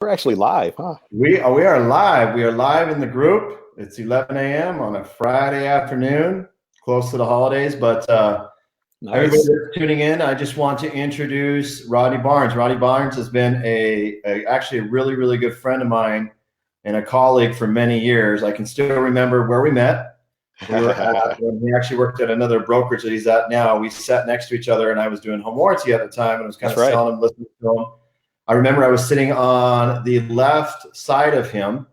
We're actually live, huh? We are live. We are live in the group. It's 11 a.m. on a Friday afternoon, close to the holidays. But everybody Nice. that's tuning in, I just want to introduce Rodney Barnes. Rodney Barnes has been actually a really, really good friend of mine and a colleague for many years. I can still remember where we met. We were at when he actually worked at another brokerage that he's at now. We sat next to each other, and I was doing home warranty at the time, and I was kind That's of right. selling him, listening to him. I remember I was sitting on the left side of him.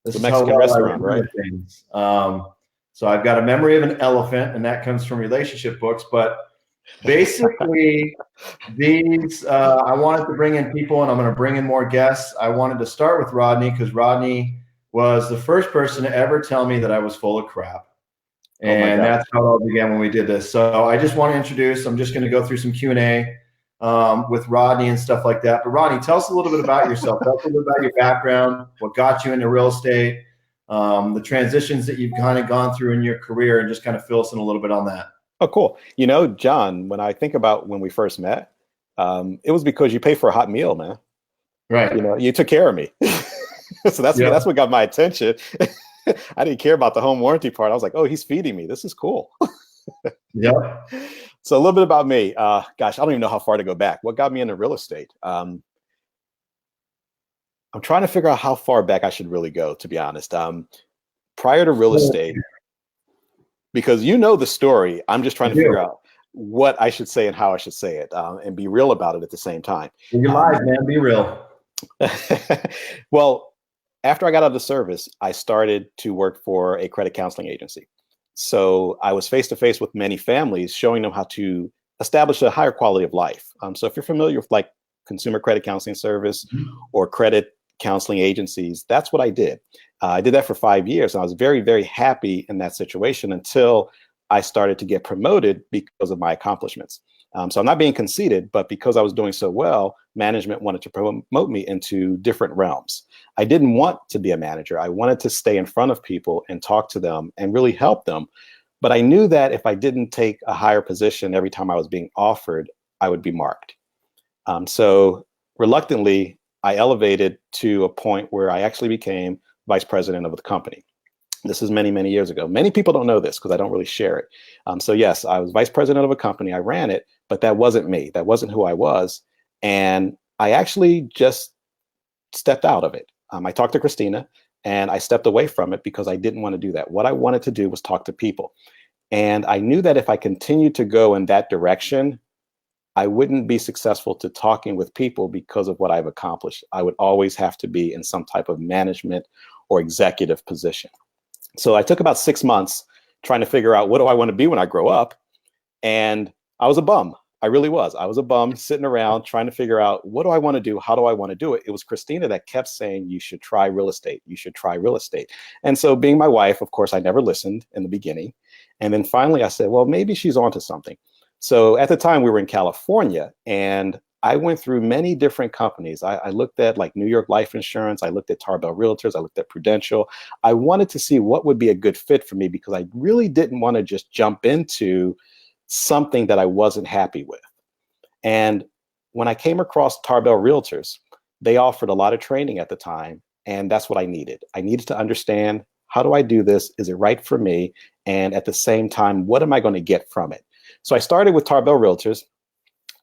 This The is how Mexican well I restaurant, right? remember things. So I've got a memory of an elephant, and that comes from relationship books. But basically, I wanted to bring in people, and I'm going to bring in more guests. I wanted to start with Rodney because Rodney was the first person to ever tell me that I was full of crap. Oh my And gosh. that's how it all began when we did this. So I just want to introduce. I'm just going to go through some Q&A with Rodney and stuff like that. But Rodney, tell us a little bit about yourself. Tell us a little bit about your background, what got you into real estate, the transitions that you've kind of gone through in your career, and just kind of fill us in a little bit on that. Oh, cool. You know, John, when I think about when we first met, it was because you paid for a hot meal, man. You Right. know, you took care of me. So that's Yeah. what got my attention. I didn't care about the home warranty part. I was like, oh, he's feeding me. This is cool. Yep. So a little bit about me. Gosh, I don't even know how far to go back. What got me into real estate? I'm trying to figure out how far back I should really go, to be honest. Prior to real So, estate, because you know the story. I'm just I trying to figure do. out what I should say and how I should say it, and be real about it at the same time. You're Um, live, man. Be real. well, after I got out of the service, I started to work for a credit counseling agency. So I was face to face with many families, showing them how to establish a higher quality of life. So if you're familiar with like consumer credit counseling service or credit counseling agencies, that's what I did. I did that for 5 years, and I was very, very happy in that situation until I started to get promoted because of my accomplishments. So I'm not being conceited, but because I was doing so well, management wanted to promote me into different realms. I didn't want to be a manager. I wanted to stay in front of people and talk to them and really help them. But I knew that if I didn't take a higher position every time I was being offered, I would be marked. So reluctantly, I elevated to a point where I actually became vice president of the company. This is many, many years ago. Many people don't know this because I don't really share it. So yes, I was vice president of a company. I ran it, but that wasn't me. That wasn't who I was. And I actually just stepped out of it. I talked to Christina and I stepped away from it because I didn't want to do that. What I wanted to do was talk to people. And I knew that if I continued to go in that direction, I wouldn't be successful to talking with people because of what I've accomplished. I would always have to be in some type of management or executive position. So I took about 6 months trying to figure out what do I want to be when I grow up. And I was a bum. I really was. I was a bum sitting around trying to figure out what do I want to do? How do I want to do it? It was Christina that kept saying, you should try real estate. You should try real estate. And so being my wife, of course, I never listened in the beginning. And then finally I said, well, maybe she's onto something. So at the time we were in California and I went through many different companies. I looked at like New York Life Insurance. I looked at Tarbell Realtors. I looked at Prudential. I wanted to see what would be a good fit for me because I really didn't want to just jump into something that I wasn't happy with. And when I came across Tarbell Realtors, they offered a lot of training at the time. And that's what I needed. I needed to understand, how do I do this? Is it right for me? And at the same time, what am I going to get from it? So I started with Tarbell Realtors.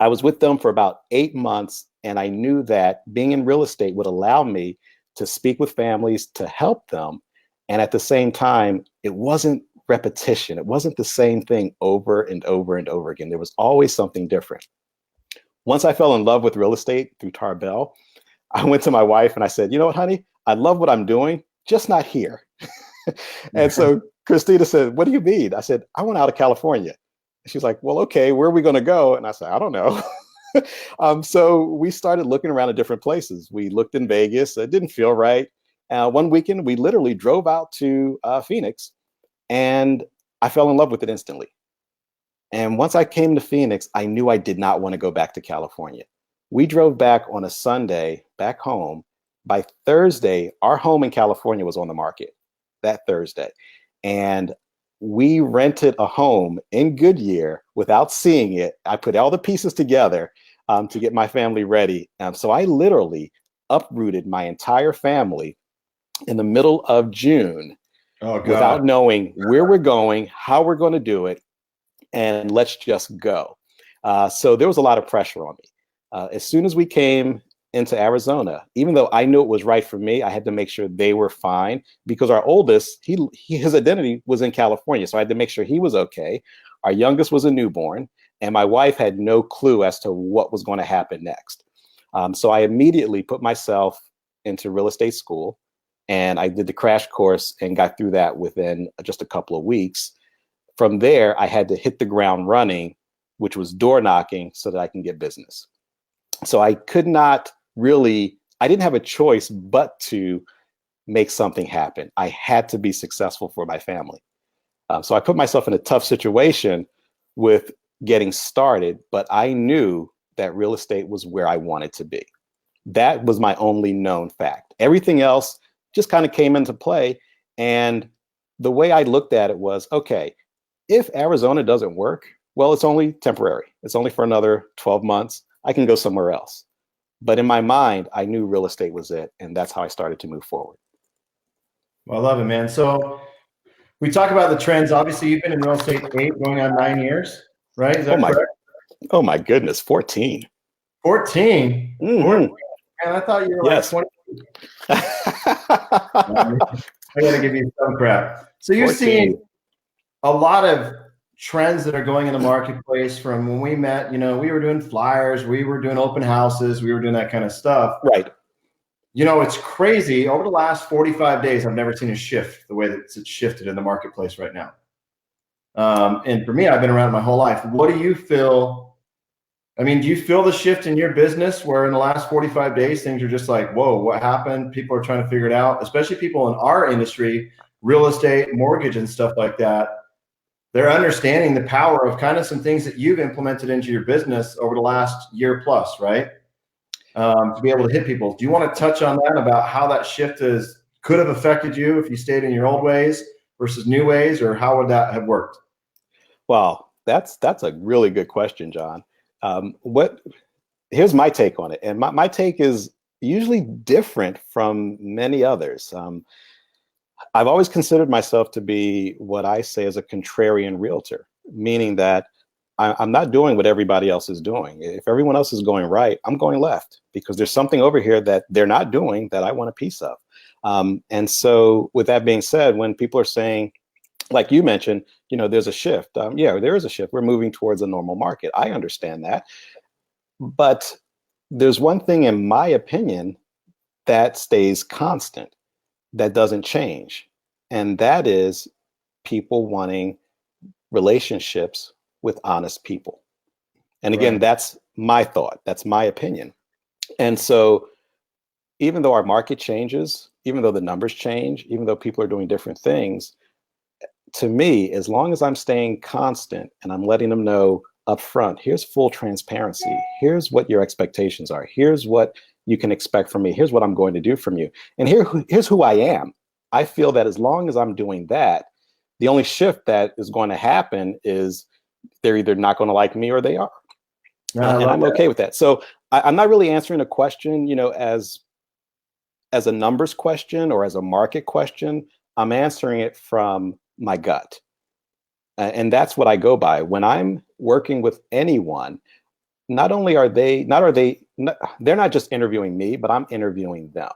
I was with them for about 8 months, and I knew that being in real estate would allow me to speak with families, to help them. And at the same time, it wasn't repetition. It wasn't the same thing over and over and over again. There was always something different. Once I fell in love with real estate through Tarbell, I went to my wife and I said, you know what, honey, I love what I'm doing, just not here. And so Christina said, what do you mean? I said, I want out of California. She's like, well, okay, where are we going to go? And I said, I don't know. So we started looking around at different places. We looked in Vegas. It didn't feel right. One weekend, we literally drove out to Phoenix, and I fell in love with it instantly. And once I came to Phoenix, I knew I did not want to go back to California. We drove back on a Sunday back home. By Thursday, our home in California was on the market that Thursday. And we rented a home in Goodyear without seeing it. I put all the pieces together to get my family ready. So I literally uprooted my entire family in the middle of June Oh God. without knowing where we're going, how we're going to do it, and let's just go. So there was a lot of pressure on me. As soon as we came into Arizona, even though I knew it was right for me, I had to make sure they were fine because our oldest, his identity was in California. So I had to make sure he was okay. Our youngest was a newborn, and my wife had no clue as to what was going to happen next. So I immediately put myself into real estate school, and I did the crash course and got through that within just a couple of weeks. From there, I had to hit the ground running, which was door knocking so that I can get business. So I could not really, I didn't have a choice but to make something happen. I had to be successful for my family. So I put myself in a tough situation with getting started, but I knew that real estate was where I wanted to be. That was my only known fact. Everything else just kind of came into play. And the way I looked at it was, okay, if Arizona doesn't work, well, it's only temporary. It's only for another 12 months. I can go somewhere else. But in my mind, I knew real estate was it. And that's how I started to move forward. Well, I love it, man. So we talk about the trends. Obviously, you've been in real estate 8 going on 9 years, right? Is Oh that my, correct? oh my goodness, 14. 14. 14. Mm-hmm. Man, I thought you were like Yes. 20. I got to give you some crap. So you're 14. seeing a lot of trends that are going in the marketplace from when we met. We were doing flyers, we were doing open houses, we were doing that kind of stuff. Right. It's crazy. Over the last 45 days, I've never seen a shift the way that it's shifted in the marketplace right now. And for me, I've been around my whole life. What do you feel? I mean, do you feel the shift in your business where in the last 45 days, things are just like, whoa, what happened? People are trying to figure it out, especially people in our industry, real estate, mortgage, and stuff like that. They're understanding the power of kind of some things that you've implemented into your business over the last year plus, right? To be able to hit people. Do you want to touch on that about how that shift could have affected you if you stayed in your old ways versus new ways, or how would that have worked? Well, that's a really good question, John. What Here's my take on it, and my take is usually different from many others. I've always considered myself to be what I say is a contrarian realtor, meaning that I'm not doing what everybody else is doing. If everyone else is going right, I'm going left because there's something over here that they're not doing that I want a piece of. And so, with that being said, when people are saying, like you mentioned, there's a shift. Yeah, there is a shift. We're moving towards a normal market. I understand that. But there's one thing, in my opinion, that stays constant, that doesn't change. And that is people wanting relationships with honest people. And again, Right. that's my thought, that's my opinion. And so, even though our market changes, even though the numbers change, even though people are doing different things, to me, as long as I'm staying constant and I'm letting them know up front, here's full transparency. Here's what your expectations are. Here's what you can expect from me. Here's what I'm going to do from you. And here's who I am. I feel that as long as I'm doing that, the only shift that is going to happen is they're either not going to like me or they are. And I'm okay with that. So I'm not really answering a question, as a numbers question or as a market question. I'm answering it from my gut. And that's what I go by. When I'm working with anyone, not only are they, not are they, not, they're not just interviewing me, but I'm interviewing them.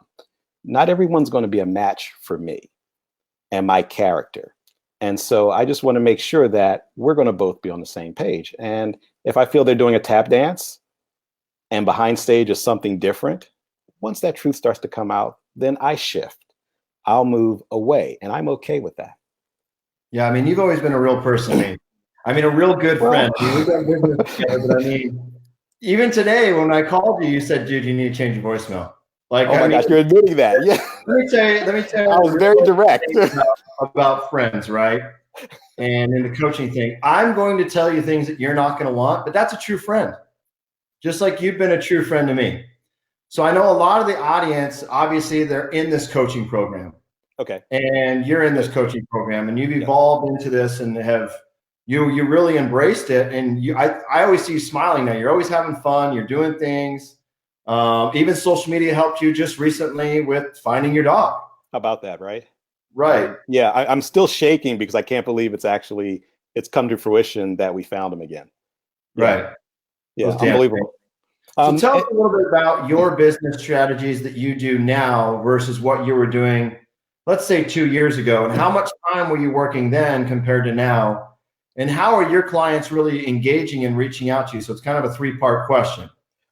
Not everyone's going to be a match for me and my character. And so I just want to make sure that we're going to both be on the same page. And if I feel they're doing a tap dance and behind stage is something different, once that truth starts to come out, then I shift. I'll move away, and I'm okay with that. Yeah, I mean, you've always been a real person to me. I mean, a real good Well, friend. I mean, we've done business together, but I mean, even today when I called you, you said, "Dude, you need to change your voicemail." Like, oh I my mean, gosh, you're admitting that. Yeah, let me tell I you was the very real direct. thing about friends, right? And in the coaching thing, I'm going to tell you things that you're not going to want, but that's a true friend. Just like you've been a true friend to me. So I know a lot of the audience, obviously, they're in this coaching program. Okay. And you're in this Good. coaching program and you've Yeah. evolved into this and have you really embraced it. And I always see you smiling now. You're always having fun. You're doing things. Even social media helped you just recently with finding your dog. How about that, right? Right, Yeah, I'm still shaking because I can't believe it's come to fruition that we found him again. Yeah, right. yeah, Those damn things. unbelievable. So tell us Eh, a little bit about your business strategies that you do now versus what you were doing, let's say 2 years ago, and how much time were you working then compared to now? And how are your clients really engaging and reaching out to you? So it's kind of a three-part question.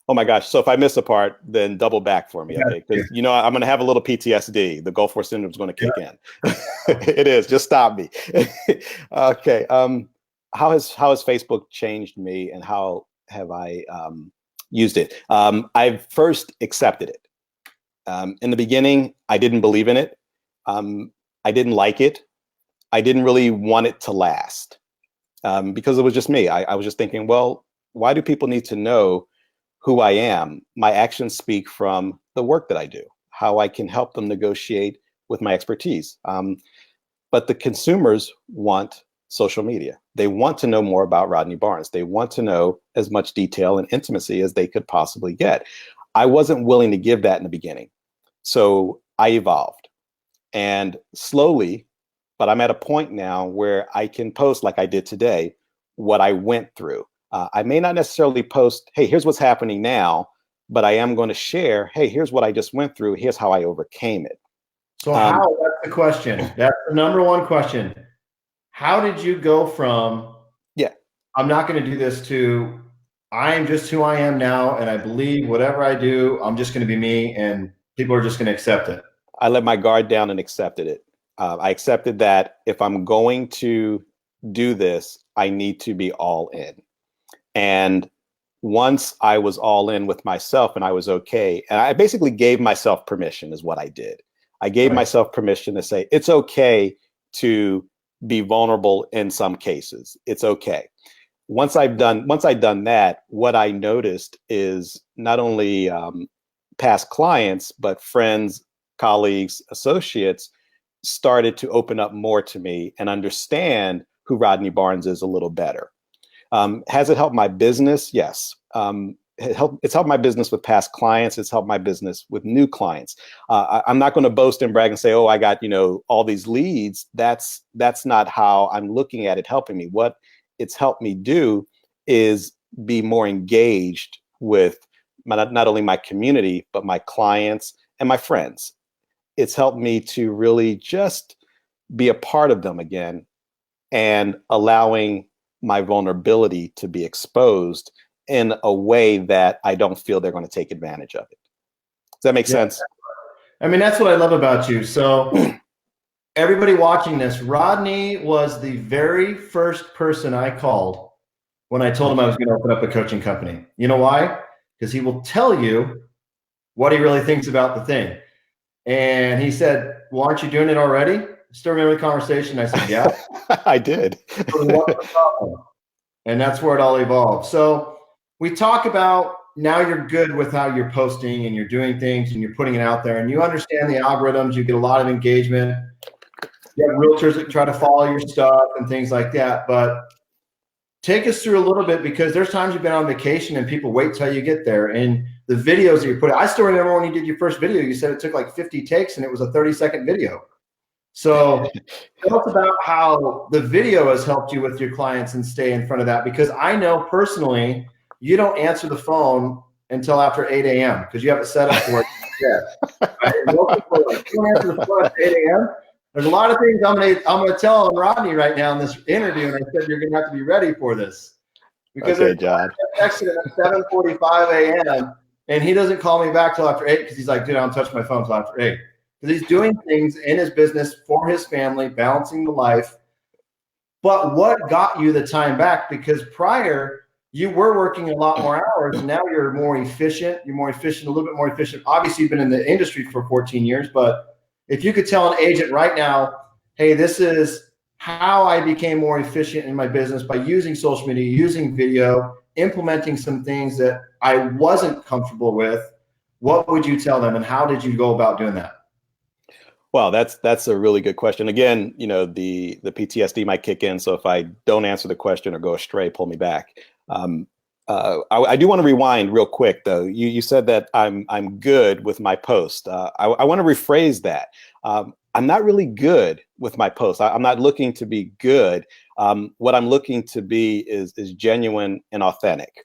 oh my gosh! So if I miss a part, then double back for me, Yeah. okay? Because I'm going to have a little PTSD. The Gulf War syndrome is going to kick in. It is. Just stop me. Okay. How has Facebook changed me, and how have I used it? I first accepted it. In the beginning, I didn't believe in it. Um, I didn't like it. I didn't really want it to last because it was just me. I was just thinking, well, why do people need to know who I am? My actions speak from the work that I do, how I can help them negotiate with my expertise. But the consumers want social media. They want to know more about Rodney Barnes. They want to know as much detail and intimacy as they could possibly get. I wasn't willing to give that in the beginning. So I evolved and slowly, but I'm at a point now where I can post like I did today, what I went through. I may not necessarily post, hey, here's what's happening now, but I am going to share, hey, here's what I just went through. Here's how I overcame it. So Um, how, that's the question. That's the number one question. How did you go from, yeah, I'm not going to do this, to I am just who I am now, and I believe whatever I do, I'm just going to be me, and people are just going to accept it? I let my guard down and accepted it. I accepted that if I'm going to do this, I need to be all in. And once I was all in with myself and I was okay, and I basically gave myself permission, is what I did. I gave Right. myself permission to say, it's okay to be vulnerable in some cases. It's okay. Once I'd done that, what I noticed is not only past clients, but friends, colleagues, associates started to open up more to me and understand who Rodney Barnes is a little better. Has it helped my business? Yes. It's helped my business with past clients. It's helped my business with new clients. I'm not going to boast and brag and say, "Oh, I got all these leads." That's not how I'm looking at it helping me. What it's helped me do is be more engaged with not only my community but my clients and my friends. It's helped me to really just be a part of them again and allowing my vulnerability to be exposed in a way that I don't feel they're going to take advantage of it. Does that make Yeah. sense? I mean, that's what I love about you. So everybody watching this, Rodney was the very first person I called when I told him I was going to open up a coaching company. You know why? Because he will tell you what he really thinks about the thing. And he said, "Well, aren't you doing it already?" Still remember the conversation? I said, "Yeah." I did. So what's the problem? And that's where it all evolved. So we talk about, now you're good with how you're posting and you're doing things and you're putting it out there and you understand the algorithms, you get a lot of engagement. You have realtors that try to follow your stuff and things like that. But take us through a little bit, because there's times you've been on vacation and people wait till you get there. And the videos that you put, I still remember when you did your first video, you said it took like 50 takes and it was a 30-second video. So tell us about how the video has helped you with your clients and stay in front of that, because I know personally you don't answer the phone until after 8 a.m. because you have it set up to where yeah. Right? And most people are like, "You don't answer the phone at 8 a.m." There's a lot of things I'm gonna tell on Rodney right now in this interview, and I said you're gonna have to be ready for this, because Okay, there's John. texted him at 7:45 a.m. and he doesn't call me back till after 8 because he's like, "Dude, I don't touch my phone till after 8." Because he's doing things in his business for his family, balancing the life. But what got you the time back? Because prior, you were working a lot more hours, and now you're more efficient. You're more efficient, a little bit more efficient. Obviously, you've been in the industry for 14 years, but if you could tell an agent right now, "Hey, this is how I became more efficient in my business by using social media, using video, implementing some things that I wasn't comfortable with," what would you tell them, and how did you go about doing that? Well, that's a really good question. Again, the PTSD might kick in, so if I don't answer the question or go astray, pull me back. Um, I do want to rewind real quick, though. You said that I'm good with my post. I want to rephrase that. I'm not really good with my post. I'm not looking to be good. What I'm looking to be is genuine and authentic.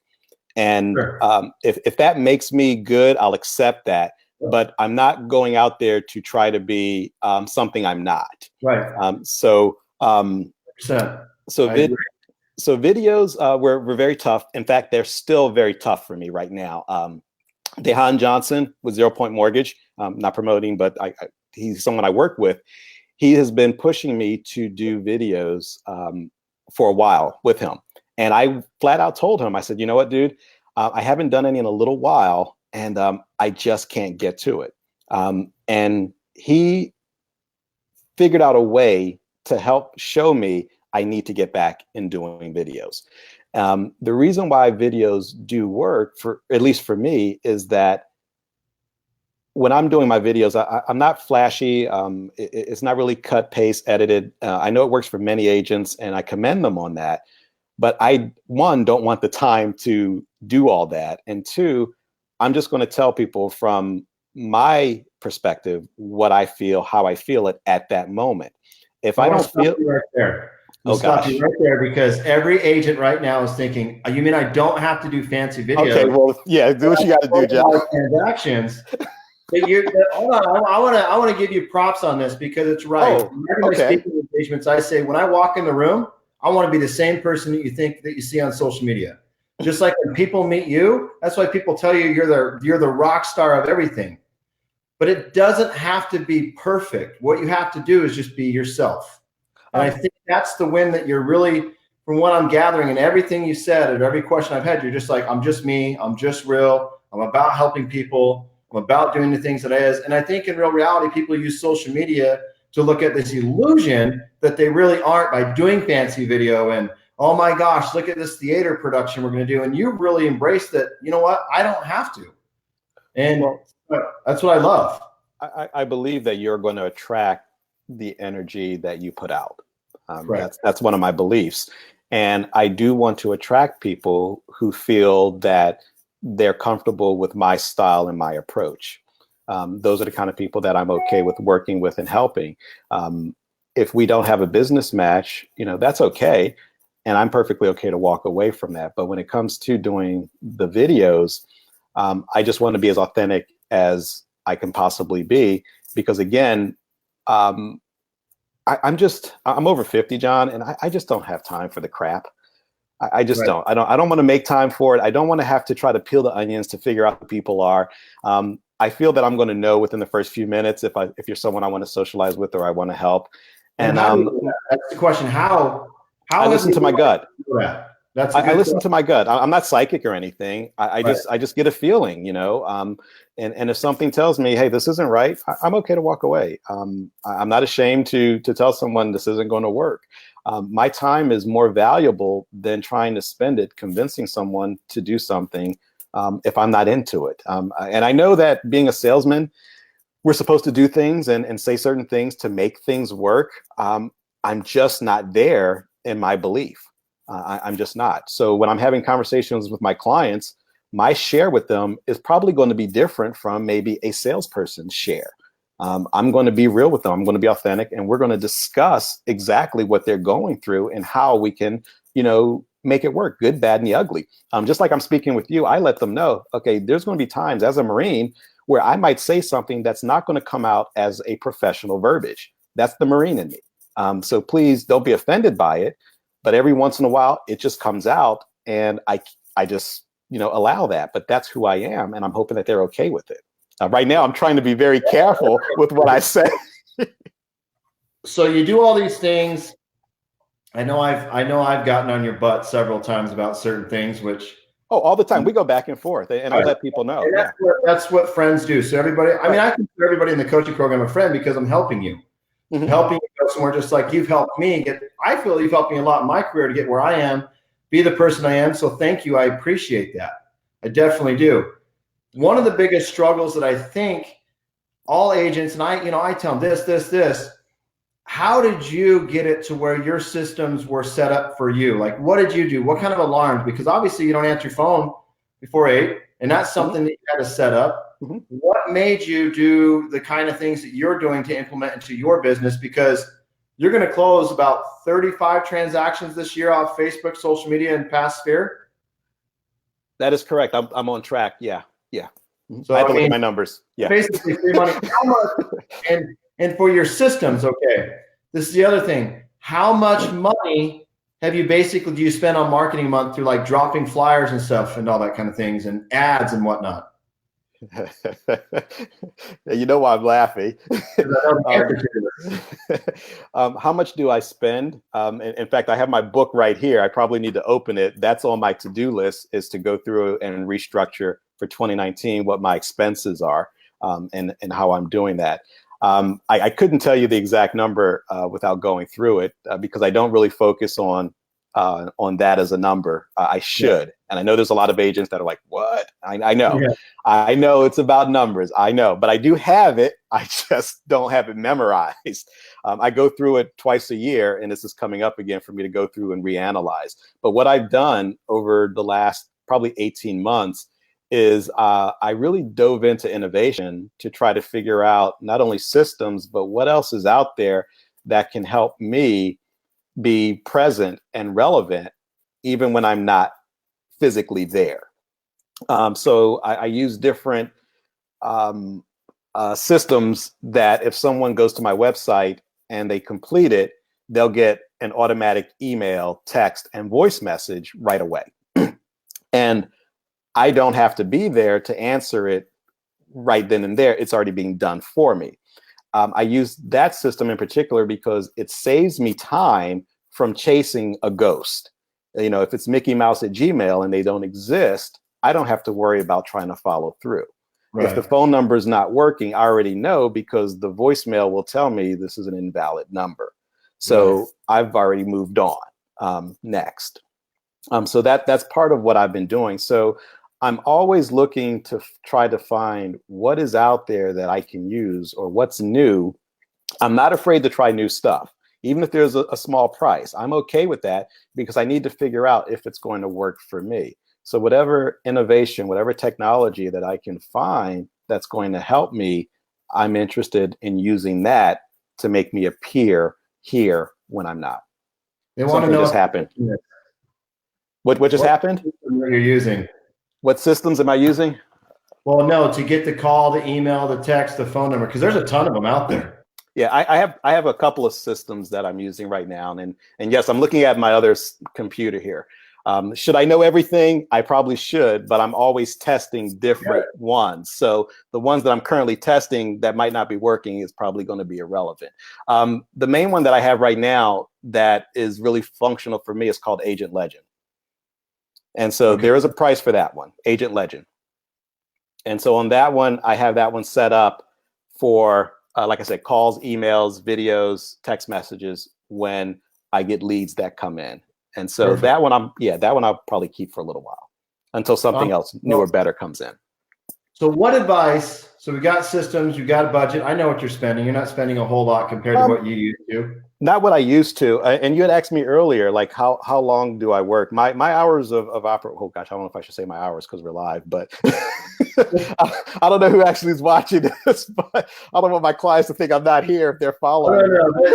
And Sure. if that makes me good, I'll accept that. But I'm not going out there to try to be something I'm not. Right. So Percent. so I agree. so videos were very tough. In fact, they're still very tough for me right now. Dehan Johnson with 0 Point Mortgage, not promoting, but he's someone I work with. He has been pushing me to do videos for a while with him. And I flat out told him, I said, you know what, dude, I haven't done any in a little while, and I just can't get to it. And he figured out a way to help show me I need to get back in doing videos. The reason why videos do work, for at least for me, is that when I'm doing my videos, I'm not flashy. It's not really cut, paste, edited. I know it works for many agents, and I commend them on that. But I, one, don't want the time to do all that. And two, I'm just going to tell people from my perspective what I feel, how I feel it at that moment. If I I want to don't stop feel, you right there. oh Let's stop you gosh. right there because every agent right now is thinking, you mean I don't have to do fancy Okay, videos? well, yeah, do what you got to do, John. Transactions. But hold on. I want to give you props on this because it's right. Oh, Whenever my okay. speaking engagements, I say when I walk in the room, I want to be the same person that you think that you see on social media. Just like when people meet you, that's why people tell you you're the rock star of everything. But it doesn't have to be perfect. What you have to do is just be yourself. And I think that's the win that you're really, from what I'm gathering and everything you said and every question I've had, you're just like, I'm just me. I'm just real. I'm about helping people. I'm about doing the things that I is. And I think in real reality, people use social media to look at this illusion that they really aren't by doing fancy video and, oh my gosh, look at this theater production we're going to do. And you really embrace that, you know what? I don't have to. And Well, that's what I love. I believe that you're going to attract the energy that you put out. Right. That's one of my beliefs. And I do want to attract people who feel that they're comfortable with my style and my approach. Those are the kind of people that I'm okay with working with and helping. If we don't have a business match, that's okay. And I'm perfectly okay to walk away from that. But when it comes to doing the videos, I just want to be as authentic as I can possibly be, because again, I'm over 50, John, and I just don't have time for the crap. I just Right. don't. I don't want to make time for it. I don't want to have to try to peel the onions to figure out who people are. I feel that I'm going to know within the first few minutes if you're someone I want to socialize with or I want to help. And And how do you do that? That's the question. How I have listen you to my gut. do that? That's a I good listen question. to my gut. I'm not psychic or anything. Right. I just get a feeling, and if something tells me, hey, this isn't right, I'm okay to walk away. I'm not ashamed to tell someone this isn't going to work. My time is more valuable than trying to spend it convincing someone to do something if I'm not into it. And I know that being a salesman, we're supposed to do things and say certain things to make things work. I'm just not there in my belief. I'm just not. So when I'm having conversations with my clients, my share with them is probably going to be different from maybe a salesperson's share. I'm going to be real with them. I'm going to be authentic, and we're going to discuss exactly what they're going through and how we can, make it work, good, bad, and the ugly. Just like I'm speaking with you, I let them know, okay, there's going to be times as a Marine where I might say something that's not going to come out as a professional verbiage. That's the Marine in me. So please don't be offended by it. But every once in a while, it just comes out, and I just allow that. But that's who I am, and I'm hoping that they're okay with it. Right now, I'm trying to be very careful with what I say. So you do all these things. I know I've gotten on your butt several times about certain things, which Oh, all the time. We go back and forth, and I let people know. and Yeah. that's what friends do. So everybody, I mean, Right. I consider everybody in the coaching program a friend because I'm helping you. Mm-hmm. Helping you go somewhere, just like you've helped me get. I feel you've helped me a lot in my career to get where I am, be the person I am. So thank you. I appreciate that. I definitely do. One of the biggest struggles that I think all agents, and I tell them this. how did you get it to where your systems were set up for you? Like, what did you do? What kind of alarms? Because obviously you don't answer your phone before 8, and that's Mhm, something that you had to set up. mhm. What made you do the kind of things that you're doing to implement into your business? Because you're going to close about 35 transactions this year off Facebook, social media, and past sphere. That is correct. I'm on track. Yeah, yeah. Mhm. I So have I to look at mean, my numbers. Yeah. basically free money. How much? And for your systems, okay. This is the other thing. How much money have you basically do you spend on marketing month through like dropping flyers and stuff and all that kind of things and ads and whatnot? You know why I'm laughing. Because I know the answer um, to this. how much do I spend? In fact, I have my book right here. I probably need to open it. That's on my to-do list, is to go through and restructure for 2019 what my expenses are, and how I'm doing that. I couldn't tell you the exact number without going through it, because I don't really focus on that as a number. I Yeah. should. And I know there's a lot of agents that are like, what? I know. Yeah. I know it's about numbers. I know, but I do have it. I just don't have it memorized. I go through it twice a year, and this is coming up again for me to go through and reanalyze. But what I've done over the last probably 18 months is I really dove into innovation to try to figure out not only systems, but what else is out there that can help me be present and relevant even when I'm not physically there. So I use different um, systems that if someone goes to my website and they complete it, they'll get an automatic email, text, and voice message right away. And I don't have to be there to answer it right then and there. It's already being done for me. I use that system in particular because it saves me time from chasing a ghost. You know, if it's Mickey Mouse at Gmail and they don't exist, I don't have to worry about trying to follow through. If the Right. phone number is not working, I already know because the voicemail will tell me this is an invalid number. Right. So I've already moved on, next. So that's part of what I've been doing. So I'm always looking to try to find what is out there that I can use or what's new. I'm not afraid to try new stuff, even if there's a small price. I'm okay with that because I need to figure out if it's going to work for me. So whatever innovation, whatever technology that I can find that's going to help me, I'm interested in using that to make me appear here when I'm not. They want to Something know just happened. if, What just what happened? system you're using. What systems am I using? Well, no, to get the call, the email, the text, the phone number, because there's a ton of them out there. Yeah, I have a couple of systems that I'm using right now, and yes, I'm looking at my other computer here. Should I know everything? I probably should, but I'm always testing different ones. So the ones that I'm currently testing that might not be working is probably going to be irrelevant. The main one that I have right now that is really functional for me is called Agent Legend, and so Okay. there is a price for that one, Agent Legend. And so on that one, I have that one set up for, like I said, calls, emails, videos, text messages when I get leads that come in. And so Perfect. that one I'll probably keep for a little while until something else new or Well, better comes in. so what advice? So we got systems, you got a budget. I know what you're spending. You're not spending a whole lot compared to Um, what you used to. Not what I used to. And you had asked me earlier, like how long do I work? My hours of opera. Oh gosh, I don't know if I should say my hours because we're live, but I don't know who actually is watching this. But I don't want my clients to think I'm not here if they're following.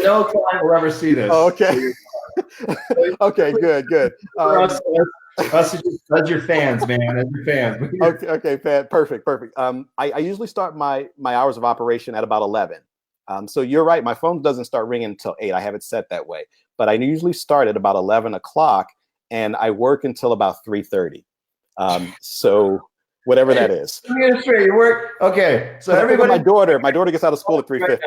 No client will ever see this. Oh, okay. Okay, good. For us as your fans, man, as your fans. Okay, perfect. I usually start my hours of operation at about 11. So you're right. My phone doesn't start ringing until 8. I have it set that way, but I usually start at about 11 o'clock, and I work until about 3:30. So whatever that is. Let me get it straight. You work okay. So everybody, My daughter gets out of school at 3:50.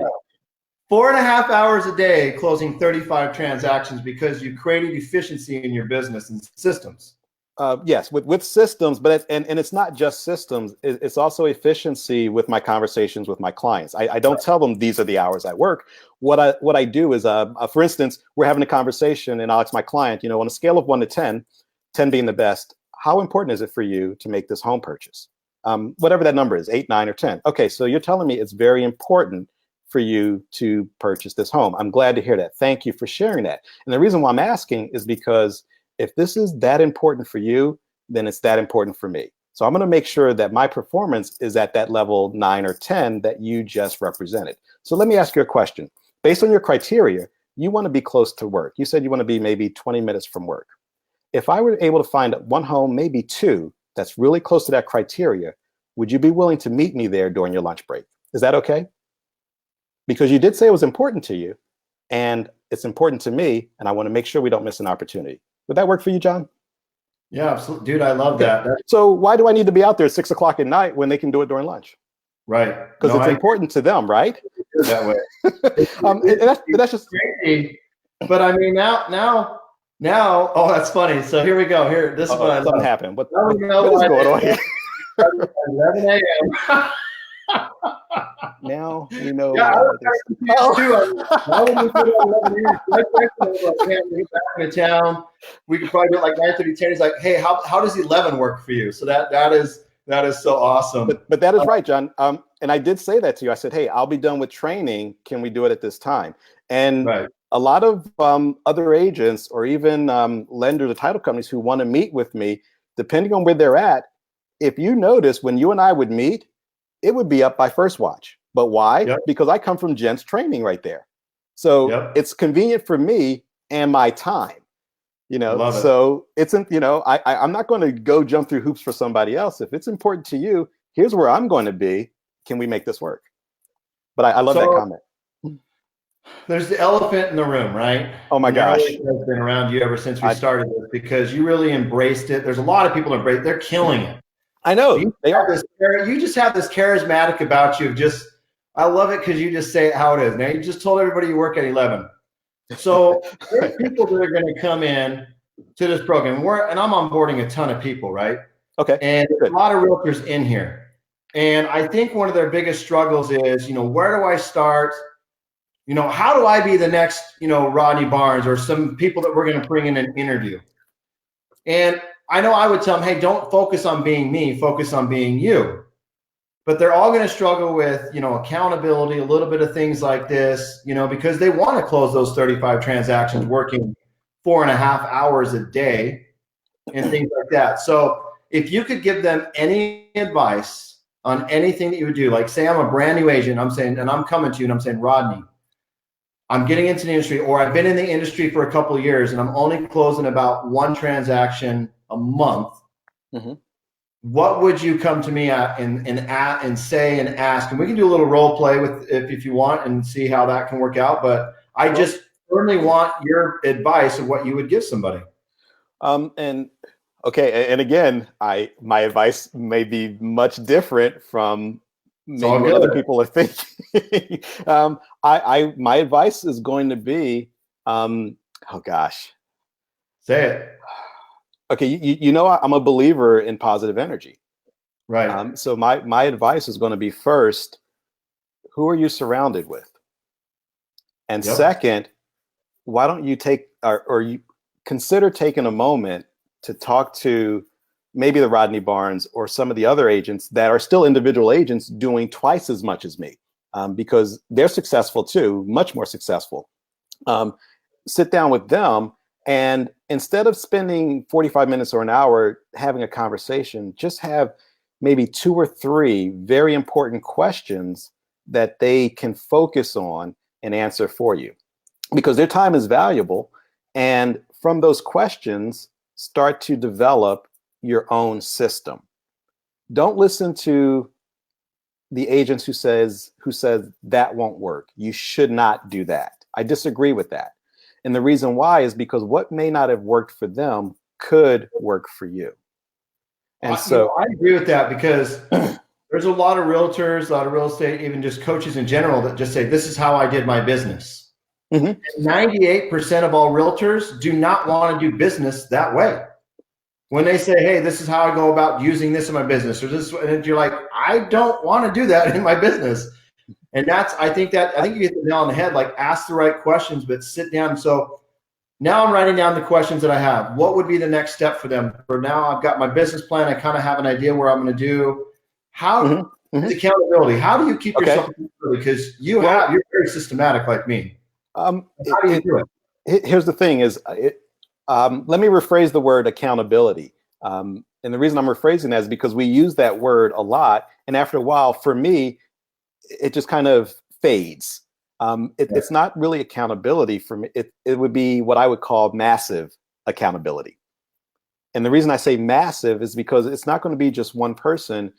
4.5 hours a day closing 35 transactions because you created efficiency in your business and systems. Yes, with systems, but and it's not just systems. It's also efficiency with my conversations with my clients. I don't tell them these are the hours I work. What I do is, for instance, we're having a conversation, and I'll ask my client, on a scale of 1 to 10, 10 being the best, how important is it for you to make this home purchase? Whatever that number is, 8, 9, or 10. Okay, so you're telling me it's very important for you to purchase this home. I'm glad to hear that. Thank you for sharing that. And the reason why I'm asking is because if this is that important for you, then it's that important for me. So I'm going to make sure that my performance is at that level 9 or 10 that you just represented. So let me ask you a question. Based on your criteria, you want to be close to work. You said you want to be maybe 20 minutes from work. If I were able to find one home, maybe two, that's really close to that criteria, would you be willing to meet me there during your lunch break? Is that okay? Because you did say it was important to you, and it's important to me, and I want to make sure we don't miss an opportunity. Would that work for you, John? Yeah, absolutely. Dude, I love Okay. that. So why do I need to be out there at 6 o'clock at night when they can do it during lunch? Right. Because No, it's important to them, right? that way. That's just crazy. But I mean, now, oh, that's funny. So here we go. Here, this is what I love. Something happened. What is what going on here? 11 a.m. Now we know. Yeah, I was Oh. why would we put it at 11 a.m.? Like, man, we get back into town. We could probably do it like 9:30, 10. He's like, hey, how does 11 work for you? So that is so awesome. But that is right, John. And I did say that to you. I said, hey, I'll be done with training. Can we do it at this time? And right. A lot of other agents or even lenders or title companies who want to meet with me, depending on where they're at, if you notice when you and I would meet, it would be up by first watch. But why? Yep. Because I come from Jen's training right there. So it's convenient for me and my time. So it's, I'm not going to go jump through hoops for somebody else. If it's important to you, here's where I'm going to be. Can we make this work? But I love that comment. There's the elephant in the room, right? Oh my gosh. Has been around you ever since we started this because you really embraced it. There's a lot of people that embrace. They're killing it. I know they are. You just have this charismatic about you. I love it because you just say it how it is. Now you just told everybody you work at 11. So there's people that are going to come in to this program. And I'm onboarding a ton of people, right? Okay. And there's a lot of realtors in here. And I think one of their biggest struggles is, where do I start? How do I be the next, Rodney Barnes or some people that we're going to bring in an interview? And I know I would tell them, hey, don't focus on being me, focus on being you. But they're all going to struggle with, accountability, a little bit of things like this, because they want to close those 35 transactions working 4.5 hours a day and things like that. So if you could give them any advice on anything that you would do, like say I'm a brand new agent, I'm saying, and I'm coming to you and I'm saying, Rodney, I'm getting into the industry, or I've been in the industry for a couple of years and I'm only closing about one transaction a month. Mm-hmm. What would you come to me at and say and ask? And we can do a little role play with if you want and see how that can work out. But I just certainly want your advice of what you would give somebody. And again, my advice may be much different from maybe what other people are thinking. My advice is going to be, oh gosh, say it. Okay, I'm a believer in positive energy. Right. So my advice is going to be, first, who are you surrounded with? And second, why don't you take or you consider taking a moment to talk to maybe the Rodney Barnes or some of the other agents that are still individual agents doing twice as much as me, because they're successful too, much more successful. Sit down with them. And instead of spending 45 minutes or an hour having a conversation, just have maybe 2 or 3 very important questions that they can focus on and answer for you, because their time is valuable. And from those questions, start to develop your own system. Don't listen to the agents who says that won't work. You should not do that. I disagree with that. And the reason why is because what may not have worked for them could work for you. And I agree with that, because there's a lot of realtors, a lot of real estate, even just coaches in general, that just say, this is how I did my business. Mm-hmm. 98% of all realtors do not want to do business that way. When they say, hey, this is how I go about using this in my business, or this, and you're like, I don't want to do that in my business. And I think you hit the nail on the head. Like, ask the right questions, but sit down. So now I'm writing down the questions that I have. What would be the next step for them? For now, I've got my business plan. I kind of have an idea where I'm going to do. How is Mhm. accountability. How do you keep Okay. yourself accountable? Because Well, you're very systematic like me. it, How do you it, do it? here's the thing: is let me rephrase the word accountability. And the reason I'm rephrasing that is because we use that word a lot, and after a while, for me, it just kind of fades. It's not really accountability for me. It would be what I would call massive accountability. And the reason I say massive is because it's not going to be just one person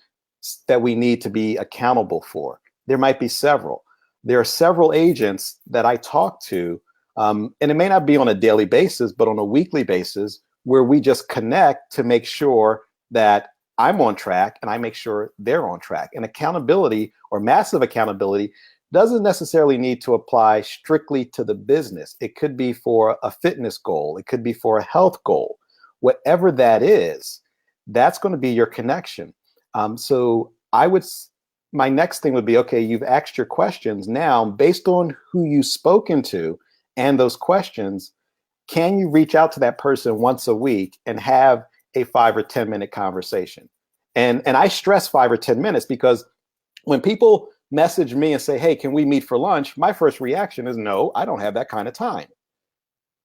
that we need to be accountable for. There might be several. There are several agents that I talk to, and it may not be on a daily basis, but on a weekly basis, where we just connect to make sure that I'm on track and I make sure they're on track. And accountability or massive accountability doesn't necessarily need to apply strictly to the business. It could be for a fitness goal, it could be for a health goal. Whatever that is, that's going to be your connection. So my next thing would be, okay, you've asked your questions. Now, based on who you've spoken to and those questions, can you reach out to that person once a week and have a 5 or 10 minute conversation? And I stress 5 or 10 minutes because when people message me and say, hey, can we meet for lunch? My first reaction is no, I don't have that kind of time.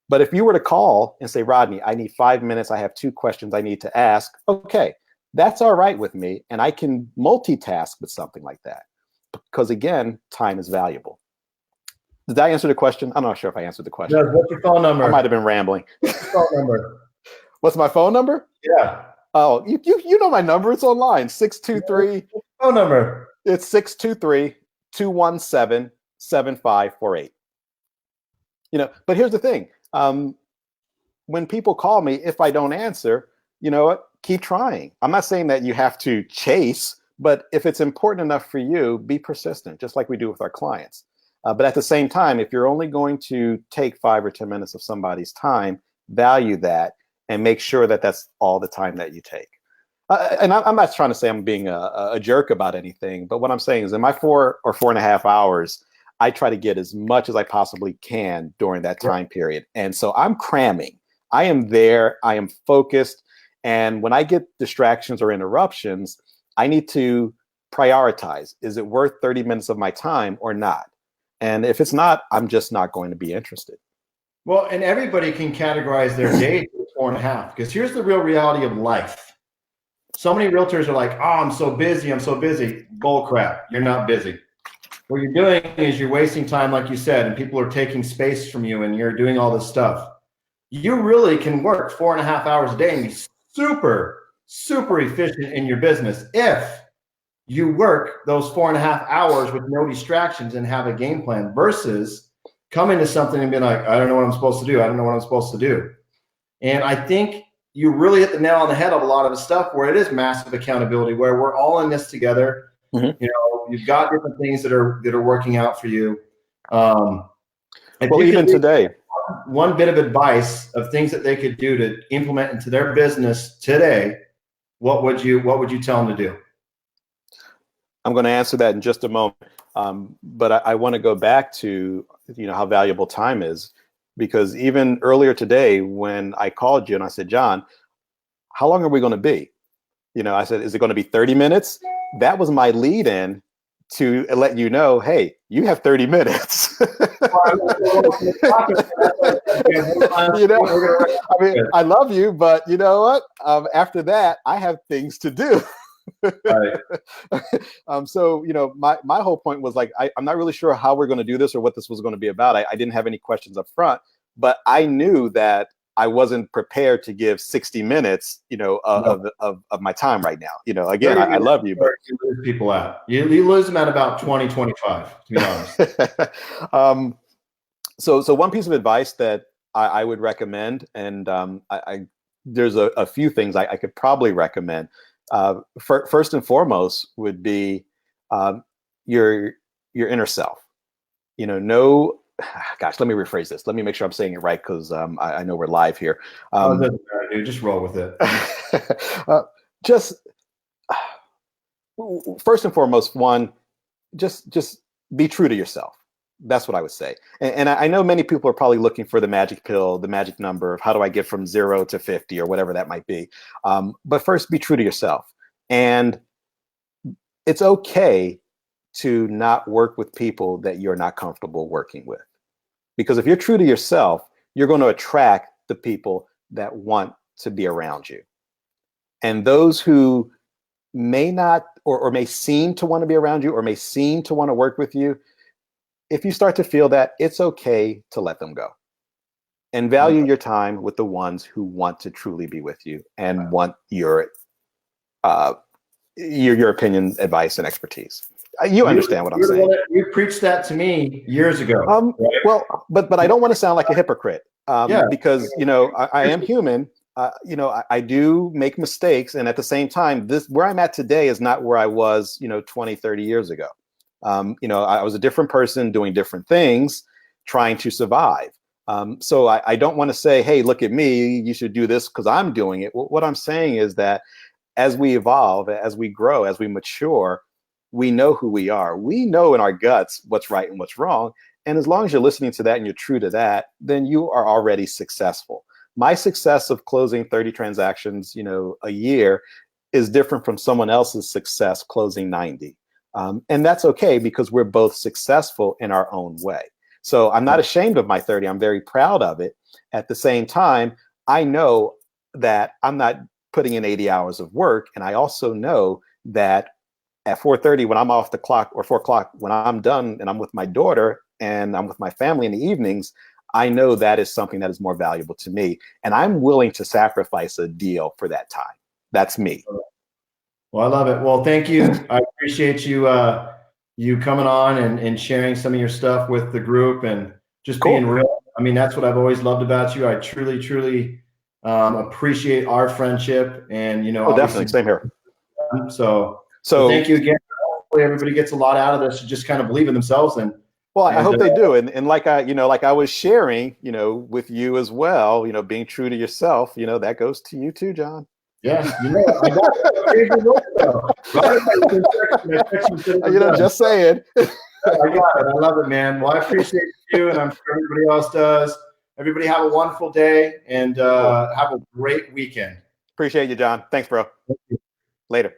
But if you were to call and say, Rodney, I need 5 minutes, I have 2 questions I need to ask, okay, that's all right with me. And I can multitask with something like that. Because again, time is valuable. Did I answer the question? I'm not sure if I answered the question. Yes, what's your phone I might have number? been rambling. What's your phone number? What's my phone number? Yeah. Oh, you know my number. It's online. What's 623. your phone number? It's 623-217-7548. But here's the thing. When people call me, if I don't answer, you know what? Keep trying. I'm not saying that you have to chase, but if it's important enough for you, be persistent, just like we do with our clients. But at the same time, if you're only going to take 5 or 10 minutes of somebody's time, value that and make sure that that's all the time that you take. And I'm not trying to say I'm being a jerk about anything, but what I'm saying is in my 4 or 4.5 hours, I try to get as much as I possibly can during that time period. And so I'm cramming. I am there. I am focused. And when I get distractions or interruptions, I need to prioritize. Is it worth 30 minutes of my time or not? And if it's not, I'm just not going to be interested. Well, and everybody can categorize their day to 4.5, because here's the real reality of life. So many realtors are like, oh, I'm so busy. I'm so busy. Bull crap. You're not busy. What you're doing is you're wasting time, like you said, and people are taking space from you and you're doing all this stuff. You really can work 4.5 hours a day and be super, super efficient in your business if you work those 4.5 hours with no distractions and have a game plan versus coming to something and being like, I don't know what I'm supposed to do. I don't know what I'm supposed to do. And I think you really hit the nail on the head of a lot of the stuff where it is massive accountability, where we're all in this together. Mm-hmm. You've got different things that are working out for you. If Well, you could even leave today, one bit of advice of things that they could do to implement into their business today, what would you tell them to do? I'm going to answer that in just a moment. But I want to go back to, how valuable time is, because even earlier today, when I called you and I said, John, how long are we going to be? I said, is it going to be 30 minutes? That was my lead in to let you know, hey, you have 30 minutes. I mean, I love you, but you know what? After that, I have things to do. Right. So, my whole point was like, I'm not really sure how we're going to do this or what this was going to be about. I didn't have any questions up front, but I knew that I wasn't prepared to give 60 minutes, of my time right now. Again, I love you, but you lose people out. You lose them at about 20, 25, to be honest. So one piece of advice that I would recommend, and there's a few things I could probably recommend. First and foremost would be your inner self. Gosh, let me rephrase this. Let me make sure I'm saying it right, because I know we're live here. Doesn't matter, dude. Just roll with it. Just first and foremost, just be true to yourself. That's what I would say. And I know many people are probably looking for the magic pill, the magic number of how do I get from 0 to 50 or whatever that might be. But first, be true to yourself. And it's okay to not work with people that you're not comfortable working with. Because if you're true to yourself, you're going to attract the people that want to be around you. And those who may not or may seem to want to be around you or may seem to want to work with you, if you start to feel that, it's okay to let them go and value your time with the ones who want to truly be with you and want uh, your opinion, advice, and expertise. You understand what I'm saying. You preached that to me years ago. Right? Well, but I don't want to sound like a hypocrite because, I am human. I do make mistakes. And at the same time, where I'm at today is not where I was, 20, 30 years ago. I was a different person doing different things, trying to survive. So I don't want to say, hey, look at me, you should do this because I'm doing it. What I'm saying is that as we evolve, as we grow, as we mature, we know who we are. We know in our guts what's right and what's wrong. And as long as you're listening to that and you're true to that, then you are already successful. My success of closing 30 transactions, a year is different from someone else's success closing 90. And that's okay because we're both successful in our own way. So I'm not ashamed of my 30. I'm very proud of it. At the same time, I know that I'm not putting in 80 hours of work. And I also know that at 4:30 when I'm off the clock, or 4 o'clock when I'm done and I'm with my daughter and I'm with my family in the evenings, I know that is something that is more valuable to me. And I'm willing to sacrifice a deal for that time. That's me. Well, I love it. Well, thank you. I appreciate you coming on and sharing some of your stuff with the group and just being real. I mean, that's what I've always loved about you. I truly, truly appreciate our friendship, and Definitely, same here. So thank you again. Hopefully, everybody gets a lot out of this to just kind of believe in themselves. Well, I hope they do. And like I was sharing, with you as well, being true to yourself, that goes to you too, John. Yeah, I got it. Just saying. I got it. I love it, man. Well, I appreciate you, and I'm sure everybody else does. Everybody have a wonderful day, and have a great weekend. Appreciate you, John. Thanks, bro. Thank you. Later.